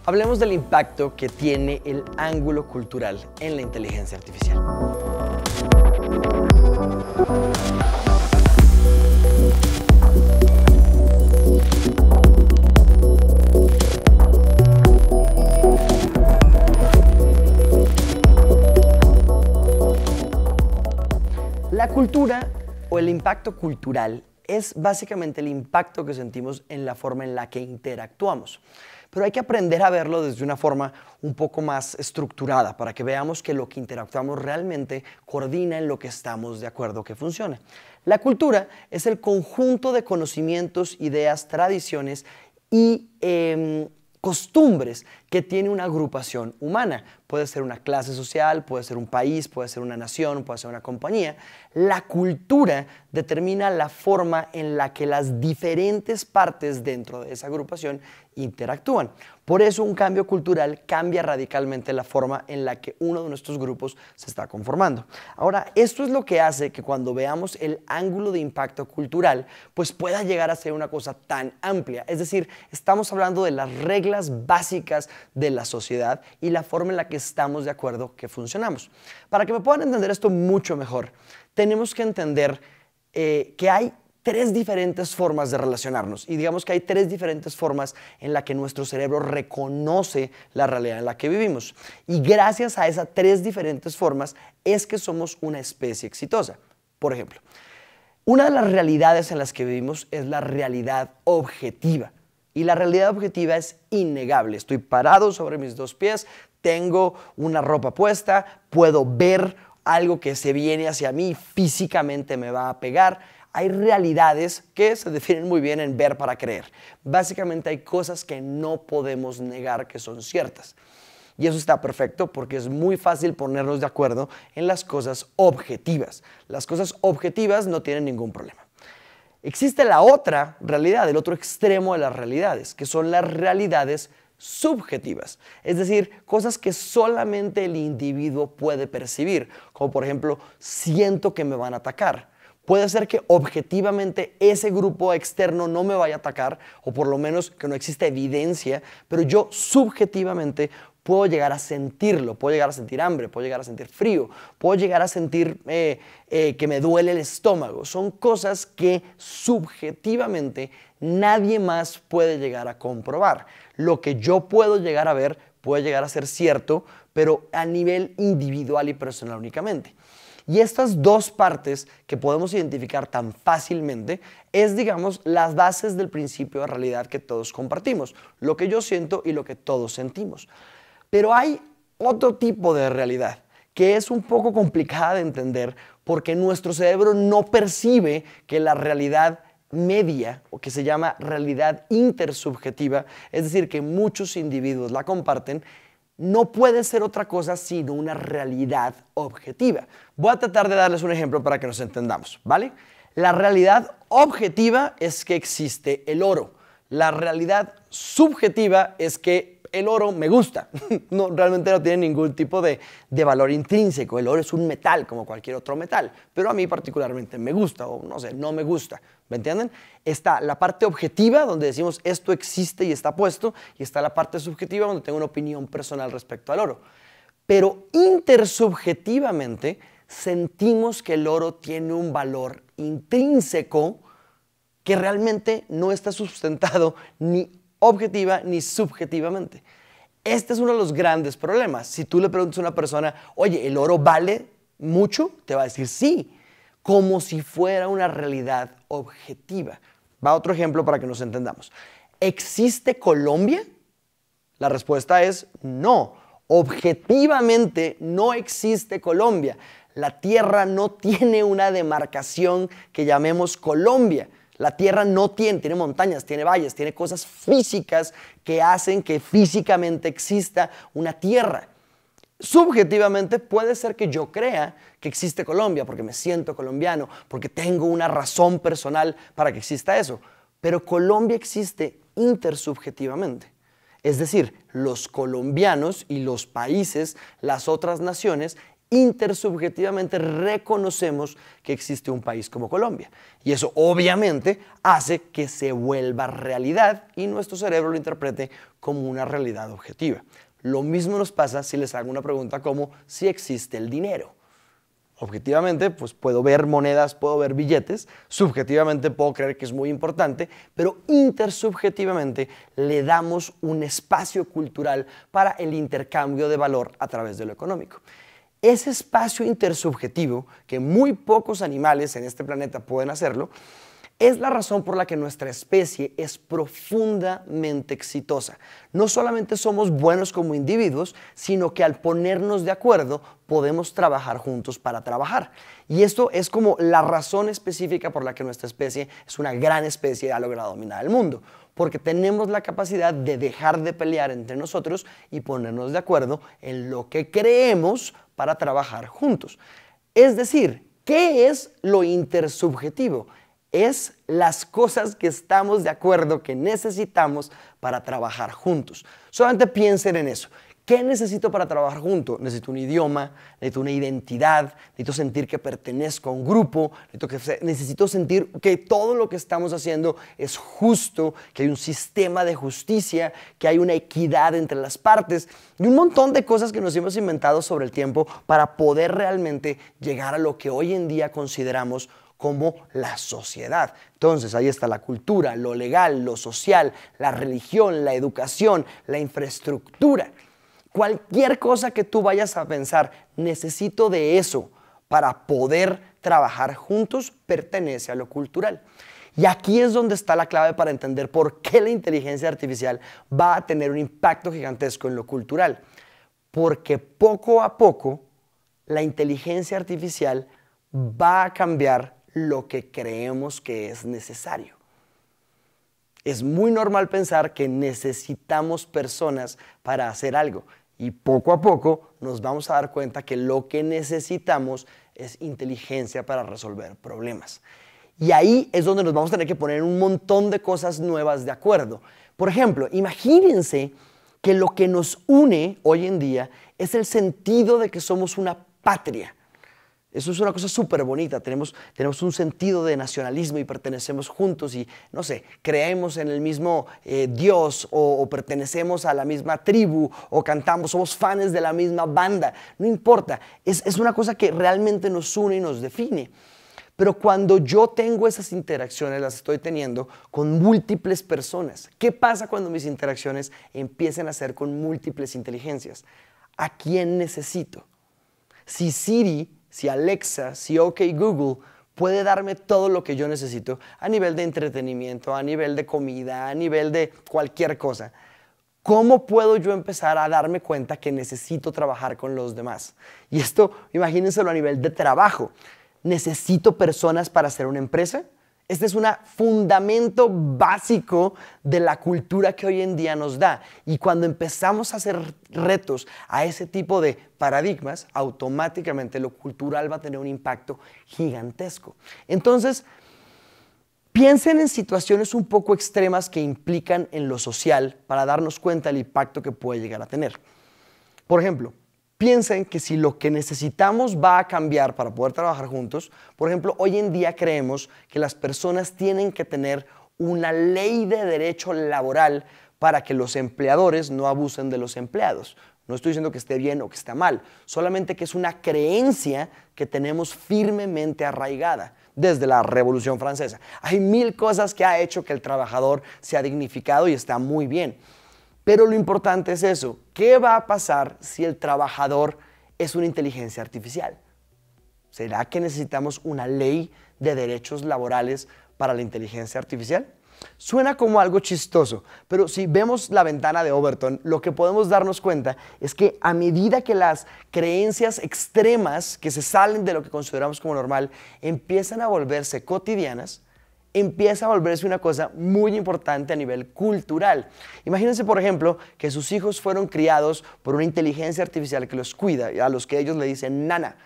Hablemos del impacto que tiene el ángulo cultural en la inteligencia artificial. La cultura o el impacto cultural es básicamente el impacto que sentimos en la forma en la que interactuamos. Pero hay que aprender a verlo desde una forma un poco más estructurada para que veamos que lo que interactuamos realmente coordina en lo que estamos de acuerdo que funcione. La cultura es el conjunto de conocimientos, ideas, tradiciones y costumbres que tiene una agrupación humana. Puede ser una clase social, puede ser un país, puede ser una nación, puede ser una compañía. La cultura determina la forma en la que las diferentes partes dentro de esa agrupación interactúan. Por eso un cambio cultural cambia radicalmente la forma en la que uno de nuestros grupos se está conformando. Ahora, esto es lo que hace que cuando veamos el ángulo de impacto cultural, pues pueda llegar a ser una cosa tan amplia. Es decir, estamos hablando de las reglas básicas de la sociedad y la forma en la que estamos de acuerdo que funcionamos. Para que me puedan entender esto mucho mejor, tenemos que entender que hay tres diferentes formas de relacionarnos y digamos que hay tres diferentes formas en la que nuestro cerebro reconoce la realidad en la que vivimos. Y gracias a esas tres diferentes formas es que somos una especie exitosa. Por ejemplo, una de las realidades en las que vivimos es la realidad objetiva. Y la realidad objetiva es innegable. Estoy parado sobre mis dos pies, tengo una ropa puesta, puedo ver algo que se viene hacia mí, físicamente me va a pegar. Hay realidades que se definen muy bien en ver para creer. Básicamente hay cosas que no podemos negar que son ciertas. Y eso está perfecto porque es muy fácil ponernos de acuerdo en las cosas objetivas. Las cosas objetivas no tienen ningún problema. Existe la otra realidad, el otro extremo de las realidades, que son las realidades subjetivas, es decir, cosas que solamente el individuo puede percibir, como por ejemplo, siento que me van a atacar. Puede ser que objetivamente ese grupo externo no me vaya a atacar, o por lo menos que no exista evidencia, pero yo subjetivamente puedo llegar a sentirlo, puedo llegar a sentir hambre, puedo llegar a sentir frío, puedo llegar a sentir que me duele el estómago. Son cosas que subjetivamente nadie más puede llegar a comprobar. Lo que yo puedo llegar a ver puede llegar a ser cierto, pero a nivel individual y personal únicamente. Y estas dos partes que podemos identificar tan fácilmente es, digamos, las bases del principio de realidad que todos compartimos, lo que yo siento y lo que todos sentimos. Pero hay otro tipo de realidad que es un poco complicada de entender porque nuestro cerebro no percibe que la realidad media, o que se llama realidad intersubjetiva, es decir, que muchos individuos la comparten, no puede ser otra cosa sino una realidad objetiva. Voy a tratar de darles un ejemplo para que nos entendamos, ¿vale? La realidad objetiva es que existe el oro. La realidad subjetiva es que el oro me gusta. No, realmente no tiene ningún tipo de valor intrínseco. El oro es un metal como cualquier otro metal, pero a mí particularmente me gusta o no sé, no me gusta. ¿Me entienden? Está la parte objetiva donde decimos esto existe y está puesto, y está la parte subjetiva donde tengo una opinión personal respecto al oro. Pero intersubjetivamente sentimos que el oro tiene un valor intrínseco que realmente no está sustentado ni objetiva ni subjetivamente. Este es uno de los grandes problemas. Si tú le preguntas a una persona, oye, ¿el oro vale mucho? Te va a decir sí, como si fuera una realidad objetiva. Va otro ejemplo para que nos entendamos. ¿Existe Colombia? La respuesta es no. Objetivamente no existe Colombia. La Tierra no tiene una demarcación que llamemos Colombia. La Tierra no tiene montañas, tiene valles, tiene cosas físicas que hacen que físicamente exista una Tierra. Subjetivamente puede ser que yo crea que existe Colombia porque me siento colombiano, porque tengo una razón personal para que exista eso. Pero Colombia existe intersubjetivamente. Es decir, los colombianos y los países, las otras naciones, intersubjetivamente reconocemos que existe un país como Colombia. Y eso obviamente hace que se vuelva realidad y nuestro cerebro lo interprete como una realidad objetiva. Lo mismo nos pasa si les hago una pregunta como si existe el dinero. Objetivamente, pues puedo ver monedas, puedo ver billetes, subjetivamente puedo creer que es muy importante, pero intersubjetivamente le damos un espacio cultural para el intercambio de valor a través de lo económico. Ese espacio intersubjetivo, que muy pocos animales en este planeta pueden hacerlo, es la razón por la que nuestra especie es profundamente exitosa. No solamente somos buenos como individuos, sino que al ponernos de acuerdo podemos trabajar juntos para trabajar. Y esto es como la razón específica por la que nuestra especie es una gran especie y ha logrado dominar el mundo. Porque tenemos la capacidad de dejar de pelear entre nosotros y ponernos de acuerdo en lo que creemos para trabajar juntos. Es decir, ¿qué es lo intersubjetivo? Es las cosas que estamos de acuerdo que necesitamos para trabajar juntos. Solamente piensen en eso. ¿Qué necesito para trabajar juntos? Necesito un idioma, necesito una identidad, necesito sentir que pertenezco a un grupo, necesito sentir que todo lo que estamos haciendo es justo, que hay un sistema de justicia, que hay una equidad entre las partes y un montón de cosas que nos hemos inventado sobre el tiempo para poder realmente llegar a lo que hoy en día consideramos como la sociedad. Entonces ahí está la cultura, lo legal, lo social, la religión, la educación, la infraestructura. Cualquier cosa que tú vayas a pensar, necesito de eso para poder trabajar juntos, pertenece a lo cultural. Y aquí es donde está la clave para entender por qué la inteligencia artificial va a tener un impacto gigantesco en lo cultural. Porque poco a poco la inteligencia artificial va a cambiar lo que creemos que es necesario. Es muy normal pensar que necesitamos personas para hacer algo y poco a poco nos vamos a dar cuenta que lo que necesitamos es inteligencia para resolver problemas. Y ahí es donde nos vamos a tener que poner un montón de cosas nuevas de acuerdo. Por ejemplo, imagínense que lo que nos une hoy en día es el sentido de que somos una patria. Eso es una cosa súper bonita, tenemos un sentido de nacionalismo y pertenecemos juntos y, no sé, creemos en el mismo Dios o pertenecemos a la misma tribu o cantamos, somos fans de la misma banda, no importa, es una cosa que realmente nos une y nos define. Pero cuando yo tengo esas interacciones, las estoy teniendo con múltiples personas. ¿Qué pasa cuando mis interacciones empiecen a ser con múltiples inteligencias? ¿A quién necesito? Si Siri, si Alexa, si OK Google puede darme todo lo que yo necesito a nivel de entretenimiento, a nivel de comida, a nivel de cualquier cosa, ¿cómo puedo yo empezar a darme cuenta que necesito trabajar con los demás? Y esto, imagínenselo a nivel de trabajo. ¿Necesito personas para hacer una empresa? Este es un fundamento básico de la cultura que hoy en día nos da. Y cuando empezamos a hacer retos a ese tipo de paradigmas, automáticamente lo cultural va a tener un impacto gigantesco. Entonces, piensen en situaciones un poco extremas que implican en lo social para darnos cuenta del impacto que puede llegar a tener. Por ejemplo, piensen que si lo que necesitamos va a cambiar para poder trabajar juntos, por ejemplo, hoy en día creemos que las personas tienen que tener una ley de derecho laboral para que los empleadores no abusen de los empleados. No estoy diciendo que esté bien o que esté mal, solamente que es una creencia que tenemos firmemente arraigada desde la Revolución Francesa. Hay mil cosas que ha hecho que el trabajador sea dignificado y está muy bien. Pero lo importante es eso. ¿Qué va a pasar si el trabajador es una inteligencia artificial? ¿Será que necesitamos una ley de derechos laborales para la inteligencia artificial? Suena como algo chistoso, pero si vemos la ventana de Overton, lo que podemos darnos cuenta es que a medida que las creencias extremas que se salen de lo que consideramos como normal empiezan a volverse cotidianas, empieza a volverse una cosa muy importante a nivel cultural. Imagínense, por ejemplo, que sus hijos fueron criados por una inteligencia artificial que los cuida, a los que ellos le dicen nana.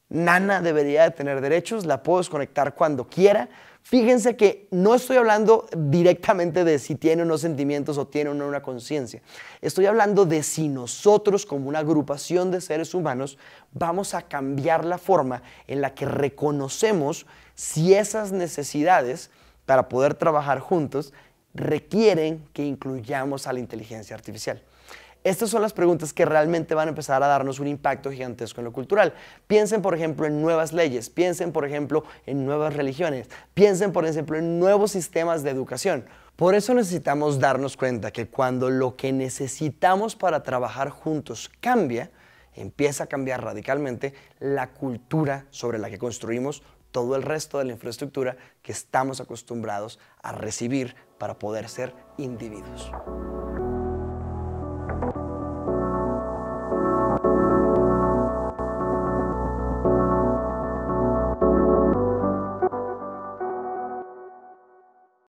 Nana debería de tener derechos, la puedo desconectar cuando quiera, Fíjense que no estoy hablando directamente de si tiene o no sentimientos o tiene o no una conciencia. Estoy hablando de si nosotros, como una agrupación de seres humanos, vamos a cambiar la forma en la que reconocemos si esas necesidades para poder trabajar juntos requieren que incluyamos a la inteligencia artificial. Estas son las preguntas que realmente van a empezar a darnos un impacto gigantesco en lo cultural. Piensen, por ejemplo, en nuevas leyes, piensen, por ejemplo, en nuevas religiones, piensen, por ejemplo, en nuevos sistemas de educación. Por eso necesitamos darnos cuenta que cuando lo que necesitamos para trabajar juntos cambia, empieza a cambiar radicalmente la cultura sobre la que construimos todo el resto de la infraestructura que estamos acostumbrados a recibir para poder ser individuos.